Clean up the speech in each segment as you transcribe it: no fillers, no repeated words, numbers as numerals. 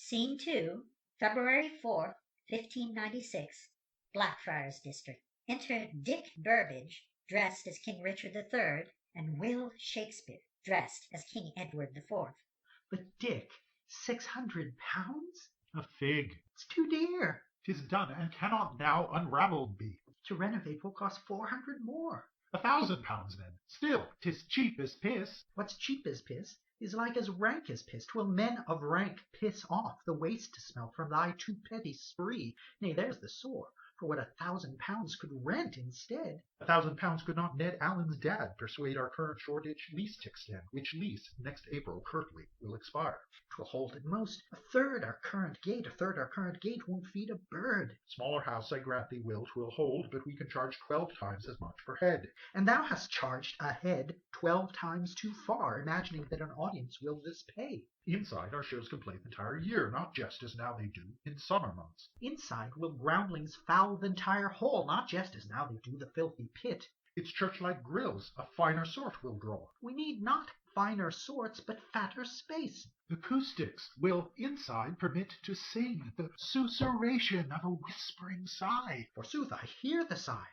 Scene 2, February 4th, 1596, Blackfriars District. Enter Dick Burbage, dressed as King Richard III, and Will Shakespeare, dressed as King Edward IV. But, Dick, £600? A fig. It's too dear. 'Tis done, and cannot now unravelled be. To renovate will cost 400 more. £1,000 then. Still, 'tis cheap as piss. What's cheap as piss is like as rank as piss. 'Twill men of rank piss off the waste smell from thy too petty spree. Nay, there's the sore, for what £1,000 could rent instead. £1,000 could not Ned Allen's dad persuade our current Shoreditch lease to extend, which lease next April curtly will expire. 'Twill hold at most a third our current gate won't feed a bird. Smaller house, I grant thee, will 'twill hold, but we can charge 12 times as much per head. And thou hast charged a head 12 times too far, imagining that an audience will this pay. Inside our shows can play the entire year, not just as now they do in summer months. Inside will groundlings foul the entire hall, not just as now they do the filthy pit. Its church-like grills a finer sort will draw. We need not finer sorts, but fatter space. Acoustics will inside permit to sing the susurration of a whispering sigh. Forsooth, I hear the sigh.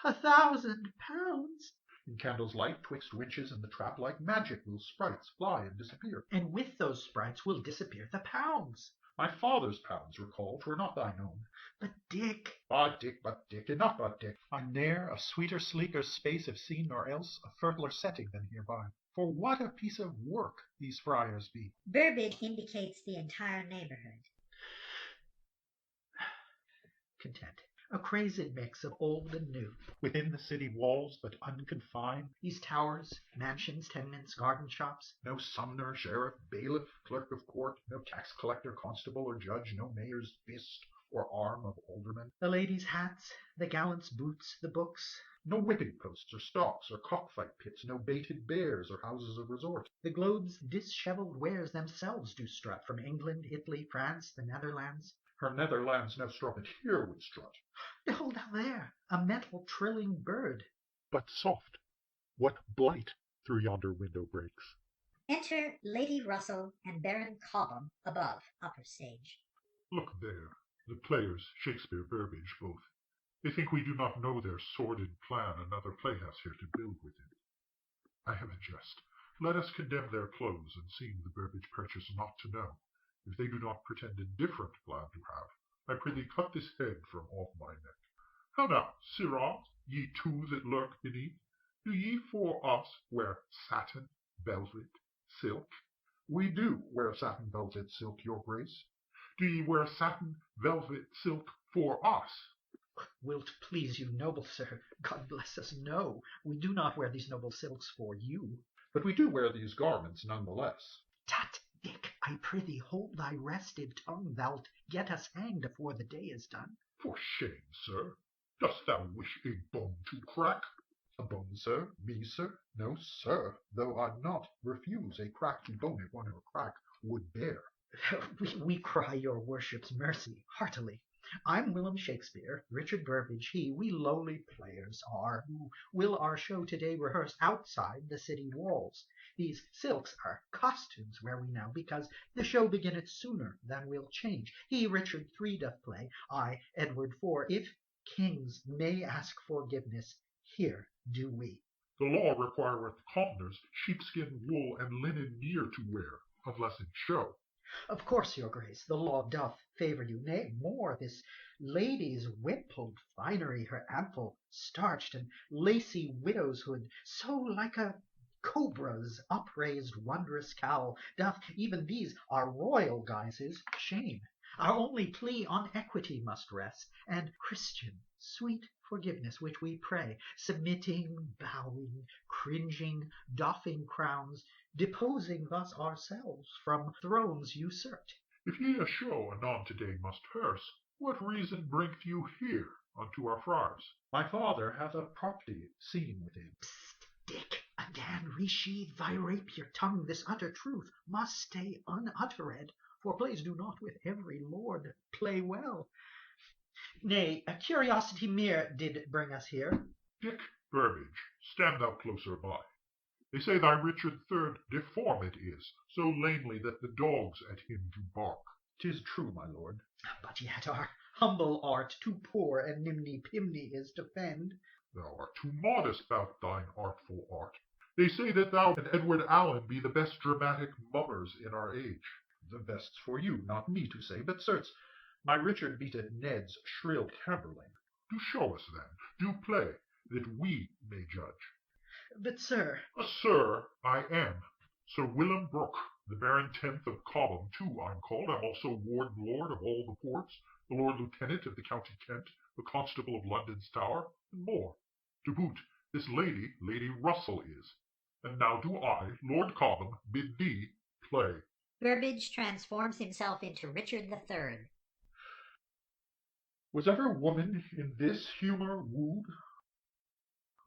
£1,000! In candles light, twixt winches and the trap, like magic will sprites fly and disappear. And with those sprites will disappear the pounds. My father's pounds, recall, 'twere not thine own. But Dick, But Dick, enough but Dick. I ne'er a sweeter, sleeker space have seen, nor else a fertler setting than hereby. For what a piece of work these friars be. Burbage indicates the entire neighborhood. content. A crazed mix of old and new. Within the city walls, but unconfined. These towers, mansions, tenements, garden shops. No sumner, sheriff, bailiff, clerk of court, no tax collector, constable, or judge, no mayor's fist or arm of alderman. The ladies' hats, the gallants' boots, the books. No whipping posts or stocks or cockfight pits, no baited bears or houses of resort. The globe's dishevelled wares themselves do strut, from England, Italy, France, the Netherlands. Her Netherlands no straw, but here would strut. Behold down there, a metal trilling bird. But soft, what blight through yonder window breaks. Enter Lady Russell and Baron Cobham above, upper stage. Look there, the players, Shakespeare, Burbage, both. They think we do not know their sordid plan another playhouse here to build within. I have a jest. Let us condemn their clothes, and seem the Burbage purchase not to know. If they do not pretend indifferent plan to have, I prithee cut this head from off my neck. How now, sirrahs, ye two that lurk beneath, do ye for us wear satin, velvet, silk? We do wear satin, velvet, silk, your grace. Do ye wear satin, velvet, silk for us? Will't please you, noble sir, God bless us, no, we do not wear these noble silks for you. But we do wear these garments none the less. Tut, Dick, I prithee hold thy restive tongue, thou'lt get us hanged afore the day is done. For shame, sir, dost thou wish a bone to crack? A bone, sir? Me, sir? No, sir, though I'd not refuse a crack to bone it, one a crack would bear. We cry your worship's mercy heartily. I'm Willem Shakespeare, Richard Burbage he, we lowly players are, who will our show today rehearse outside the city walls. These silks are costumes wear we now, because the show beginneth sooner than we'll change. He Richard III doth play, I Edward IV. If kings may ask forgiveness, here do we. The law requireth commoners sheepskin, wool, and linen near to wear, unless in show. Of course, your grace, the law doth favour you. Nay, more, this lady's wimpled finery, her ample, starched, and lacy widow's hood, so like a cobra's upraised wondrous cowl, doth even these our royal guises shame. Our only plea on equity must rest, and Christian, sweet forgiveness, which we pray, submitting, bowing, cringing, doffing crowns, deposing thus ourselves from thrones usurped. If ye a show anon today must hearse, what reason bringeth you here unto our friars? My father hath a property seen within. Psst, Dick, again resheathe thy rapier tongue. This utter truth must stay unuttered, for plays do not with every lord play well. Nay, a curiosity mere did bring us here. Dick Burbage, stand thou closer by. They say thy Richard III deformed is, so lamely that the dogs at him do bark. 'Tis true, my lord. But yet our humble art too poor and nimny-pimny is to fend. Thou art too modest about thine artful art. They say that thou and Edward Allen be the best dramatic mummers in our age. The best's for you, not me to say, but certes, my Richard beateth Ned's shrill tambourine. Do show us then, do play, that we may judge. But, sir... Sir, I am. Sir Willem Brooke, the Baron 10th of Cobham, too, I'm called. I'm also Warden Lord of all the ports, the Lord Lieutenant of the County Kent, the Constable of London's Tower, and more. To boot, this lady, Lady Russell is. And now do I, Lord Cobham, bid thee play. Burbage transforms himself into Richard III. Was ever woman in this humour wooed?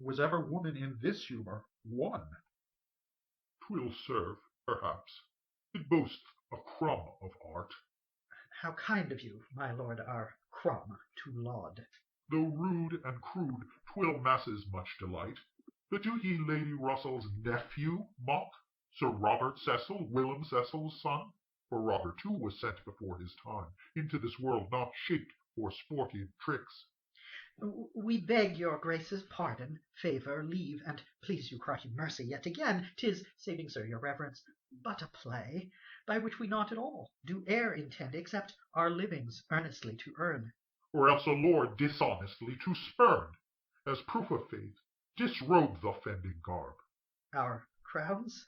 Was ever woman in this humour won? 'Twill serve, perhaps. It boasts a crumb of art. How kind of you, my lord, our crumb to laud. Though rude and crude, 'twill masses much delight. But do ye Lady Russell's nephew mock? Sir Robert Cecil, Willem Cecil's son? For Robert too was sent before his time, into this world not shaped for sportive tricks. We beg your grace's pardon, favour, leave, and please you cry mercy yet again. 'Tis, saving sir your reverence, but a play, by which we not at all do e'er intend, except our livings earnestly to earn. Or else a lord dishonestly to spurn. As proof of faith, disrobe the offending garb. Our crowns?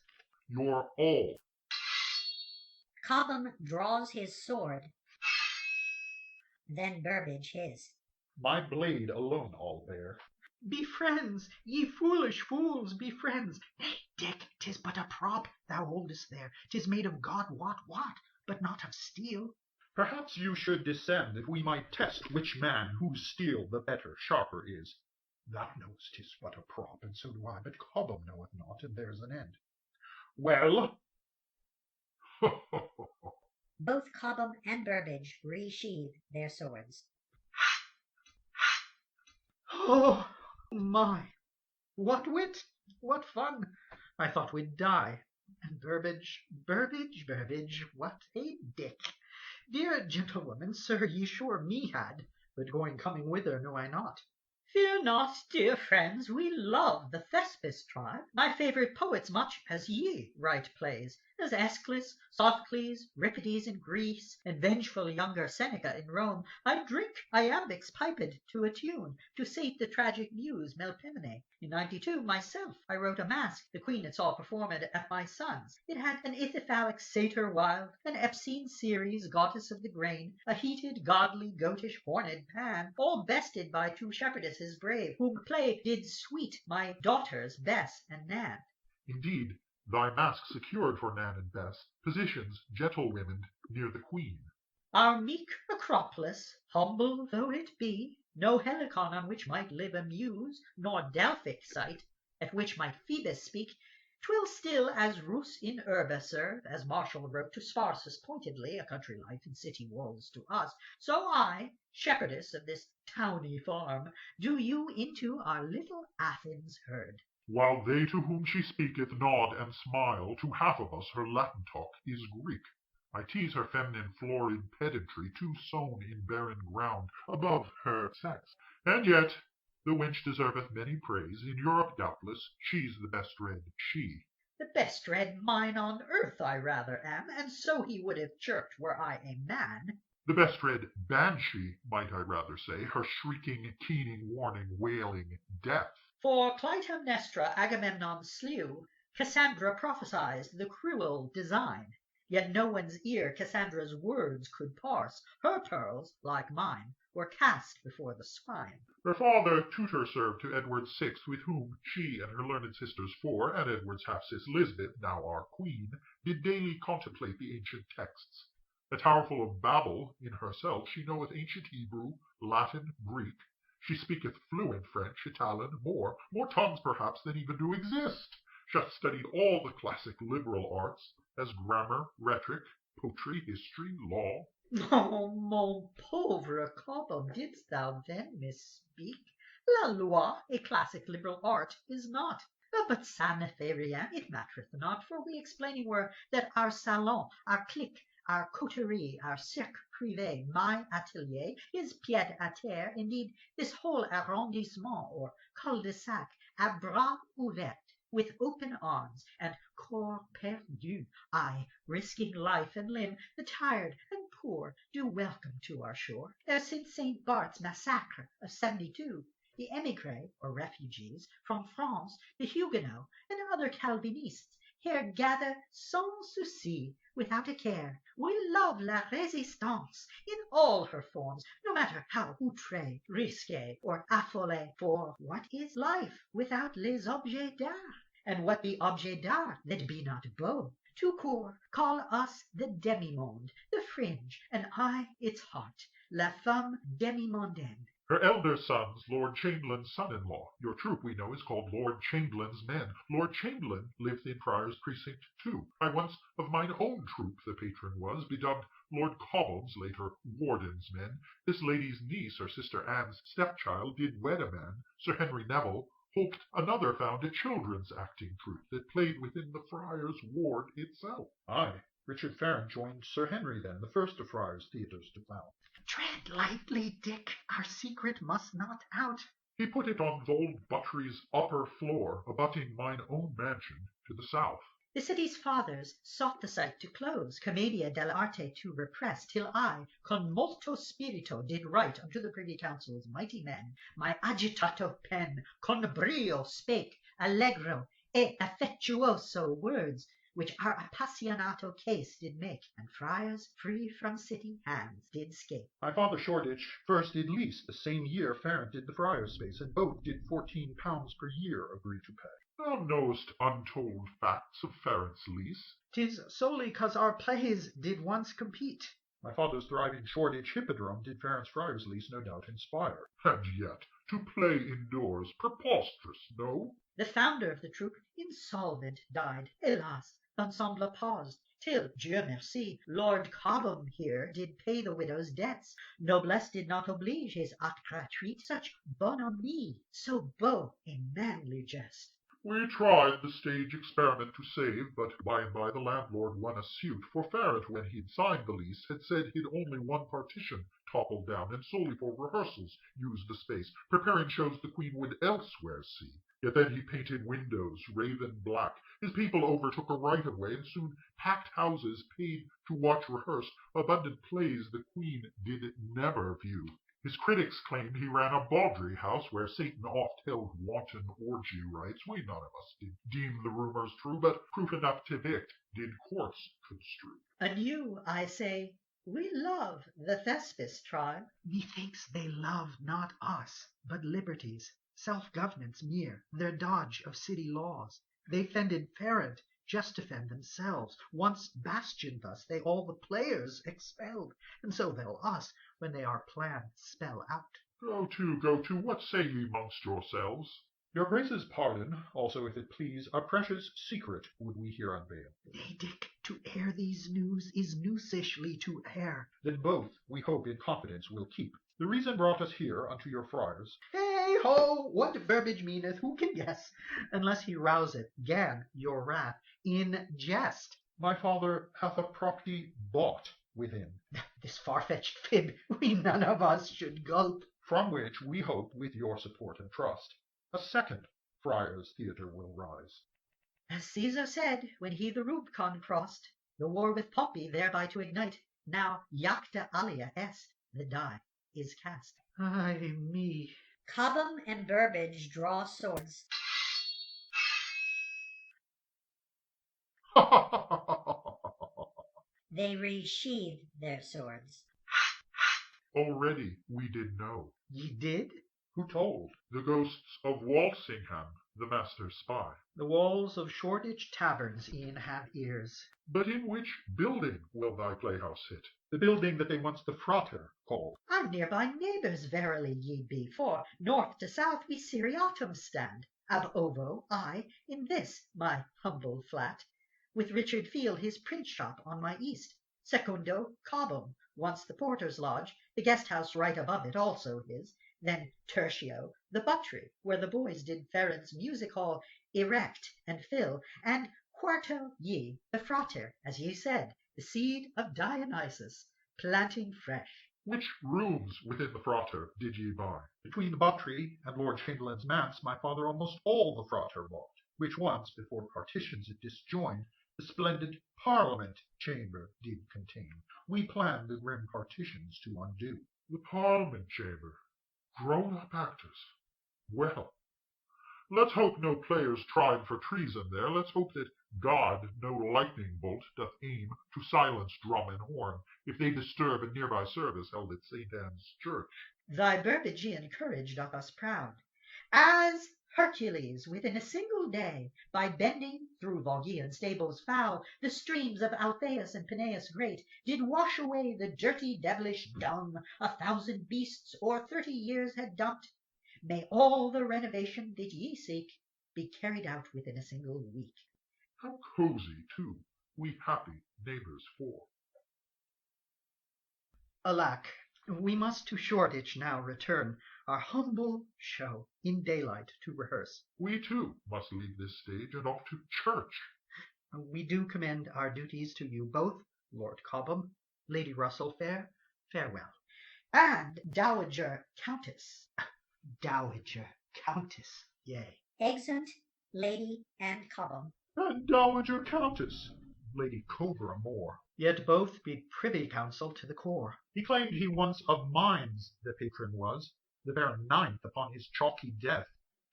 Your all. Cobham draws his sword, then Burbage his. My blade alone I'll bear. Be friends, ye foolish fools, be friends. Nay, Dick, 'tis but a prop thou holdest there. 'Tis made of God wot what, but not of steel. Perhaps you should descend, that we might test which man whose steel the better, sharper is. Thou knowest 'tis but a prop, and so do I, but Cobham knoweth not, and there's an end. Well? Both Cobham and Burbage resheathe their swords. Oh, my! What wit! What fun! I thought we'd die. And Burbage, what a dick! Dear gentlewoman, sir, ye sure me had, but going coming whither know I not. Fear not, dear friends, we love the Thespis tribe. My favourite poets much as ye write plays, as Aeschylus, Sophocles, Euripides in Greece, and vengeful younger Seneca in Rome. I drink iambics piped to a tune, to sate the tragic muse Melpomene. In 92 myself I wrote a masque, the queen it saw performed at my son's. It had an Ithyphallic satyr wild, an Epsine Ceres, goddess of the grain, a heated, godly, goatish, horned Pan, all bested by two shepherdesses brave, whom play did sweet my daughters Bess and Nan. Indeed, thy mask secured for Nan and Bess positions, gentlewomen, near the queen. Our meek Acropolis, humble though it be, no Helicon on which might live a muse, nor Delphic site, at which might Phoebus speak, 'twill still as rus in urbe serve, as Martial wrote to Sparsus pointedly, a country life in city walls to us. So I, shepherdess of this towny farm, do you into our little Athens herd. While they to whom she speaketh nod and smile, to half of us her Latin talk is Greek. I tease her feminine florid pedantry, too sown in barren ground, above her sex. And yet, the wench deserveth many praise. In Europe, doubtless, she's the best read she. The best read mine on earth I rather am, and so he would have chirped were I a man. The best read banshee, might I rather say, her shrieking, keening, warning, wailing death. For Clytemnestra Agamemnon slew, Cassandra prophesied the cruel design. Yet no one's ear Cassandra's words could parse. Her pearls, like mine, were cast before the swine. Her father tutor served to Edward VI, with whom she and her learned sisters four, and Edward's half-sis Elizabeth, now our queen, did daily contemplate the ancient texts. A towerful of Babel in herself, she knoweth ancient Hebrew, Latin, Greek. She speaketh fluent French, Italian, more tongues perhaps than even do exist. She hath studied all the classic liberal arts, as grammar, rhetoric, poetry, history, law. Oh, mon pauvre Cobham, didst thou then misspeak? La loi, a classic liberal art, is not. But ça ne fait rien, it mattereth not, for we explaining were that our salon, our clique, our coterie, our cirque privé, my atelier, is pied-à-terre, indeed, this whole arrondissement, or cul-de-sac, à bras ouverts, with open arms, and corps perdu, aye, risking life and limb, the tired and poor do welcome to our shore. There since St. Bart's massacre of '72, the émigrés, or refugees, from France, the Huguenots, and other Calvinists, here gather sans souci, without a care. We love la résistance in all her forms, no matter how outré, risqué, or affolé, for what is life without les objets d'art? And what be objets d'art that be not beaux? Tout court, call us the demi-monde, the fringe, and I its heart, la femme demi-mondaine. Her elder son's Lord Chamberlain's son-in-law. Your troop, we know, is called Lord Chamberlain's men. Lord Chamberlain lived in Friars Precinct too. I once of mine own troop the patron was, bedubbed Lord Cobham's, later Warden's men. This lady's niece, or sister Anne's stepchild, did wed a man, Sir Henry Neville, hoped another found a children's acting troupe that played within the Friars' ward itself. Aye, Richard Farron joined Sir Henry then, the first of Friars' theatres to found. Tread lightly, Dick. Our secret must not out. He put it on old Buttery's upper floor, abutting mine own mansion to the south. The city's fathers sought the site to close, commedia dell'arte to repress, till I, con molto spirito, did write unto the Privy Council's mighty men, my agitato pen, con brio spake, allegro e affettuoso words, which our appassionato case did make, and friars, free from city hands, did scape. My father Shoreditch first did lease the same year Farron did the Friars' space, and both did £14 per year agree to pay. Thou knowest untold facts of Farron's lease. 'Tis solely 'cause our plays did once compete. My father's thriving Shoreditch hippodrome did Farron's Friars' lease no doubt inspire. And yet, to play indoors, preposterous, no? The founder of the troupe, insolvent, died. Hélas, l'ensemble paused, till, Dieu merci, Lord Cobham here did pay the widow's debts. Noblesse did not oblige his acte gratuit, such bonhomie, so beau a manly jest. We tried the stage experiment to save, but by and by the landlord won a suit, for Farron, when he'd signed the lease, had said he'd only one partition toppled down, and solely for rehearsals used the space, preparing shows the Queen would elsewhere see. Yet then he painted windows raven black. His people overtook a right-of-way, and soon packed houses paid to watch rehearsed abundant plays the Queen did never view. His critics claimed he ran a bawdry house where Satan oft held wanton orgy rites. We none of us did deem the rumours true, but proof enough to evict did courts construe. Anew, I say, we love the Thespis tribe. Methinks they love not us, but liberties, self-governance mere, their dodge of city laws. They fended Farron, just to fend themselves. Once bastioned thus, they all the players expelled, and so they'll us, when they our plan spell out. Go to, what say ye mongst yourselves? Your Grace's pardon, also if it please, a precious secret would we here unveil. Nay, Dick, to air these news is noosishly to air. Then both, we hope in confidence will keep. The reason brought us here unto your friars. Hey ho, what verbiage meaneth, who can guess? Unless he rouse it, gan your wrath, in jest. My father hath a property bought within, This far-fetched fib we none of us should gulp. from which we hope, with your support and trust, a second Friars' Theatre will rise. As Caesar said, when he the Rubicon crossed, the war with Pompey thereby to ignite, now jacta alia est, the die is cast. Ay me. Cobham and Burbage draw swords. They resheathe their swords. Already we did know. Ye did? Who told? The ghosts of Walsingham, the master's spy. The walls of Shoreditch taverns e'en have ears. But in which building will thy playhouse sit? The building that they once the Frater called. Our nearby neighbours verily ye be, for north to south we seriatim stand. Ab ovo, I, in this my humble flat, with Richard Field his print shop on my east. Secundo, Cobham, once the porter's lodge, the guest house right above it also his. Then tertio, the buttery, where the boys did Farron's music hall, erect and fill, and quarto ye, the frater, as ye said, the seed of Dionysus, planting fresh. Which rooms within the frater did ye buy? Between the buttry and Lord Chamberlain's manse, my father almost all the frater bought, which once, before partitions it disjoined, the splendid Parliament chamber did contain. We planned the grim partitions to undo. The Parliament chamber. Grown-up actors. Well, let's hope no players tried for treason there. Let's hope that God no lightning bolt doth aim to silence drum and horn, if they disturb a nearby service held at St. Anne's Church. Thy Burbagean courage doth us proud, as Hercules within a single day, by bending through Vaugean stables foul the streams of Alpheus and Peneus great, did wash away the dirty devilish dung 1,000 beasts or 30 years had dumped. May all the renovation that ye seek be carried out within a single week. How cozy, too, we happy neighbours four. Alack, we must to Shoreditch now return, our humble show in daylight to rehearse. We, too, must leave this stage and off to church. We do commend our duties to you both, Lord Cobham, Lady Russell Fair, farewell. And Dowager Countess. Dowager Countess, yea. Exeunt Lady and Cobham. And Dowager Countess, Lady Cobra Moore. Yet both be privy council to the core. He claimed he once of mines the patron was, the bare 9th upon his chalky death,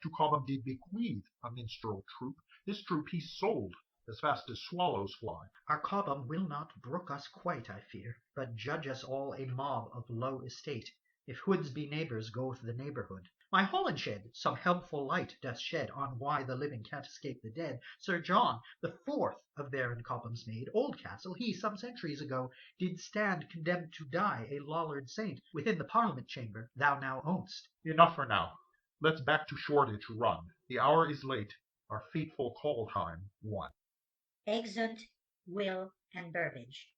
to Cobham did bequeath a minstrel troupe. This troupe he sold as fast as swallows fly. Our Cobham will not brook us quite, I fear, but judge us all a mob of low estate. If hoods be neighbours, goeth the neighbourhood. My Holinshed some helpful light doth shed on why the living can't escape the dead. Sir John, the 4th of Baron Cobham's maid, Oldcastle, he some centuries ago did stand condemned to die, a lollard saint, within the Parliament chamber thou now own'st. Enough for now. Let's back to Shoreditch run. The hour is late, our fateful call time won. Exeunt Will and Burbage.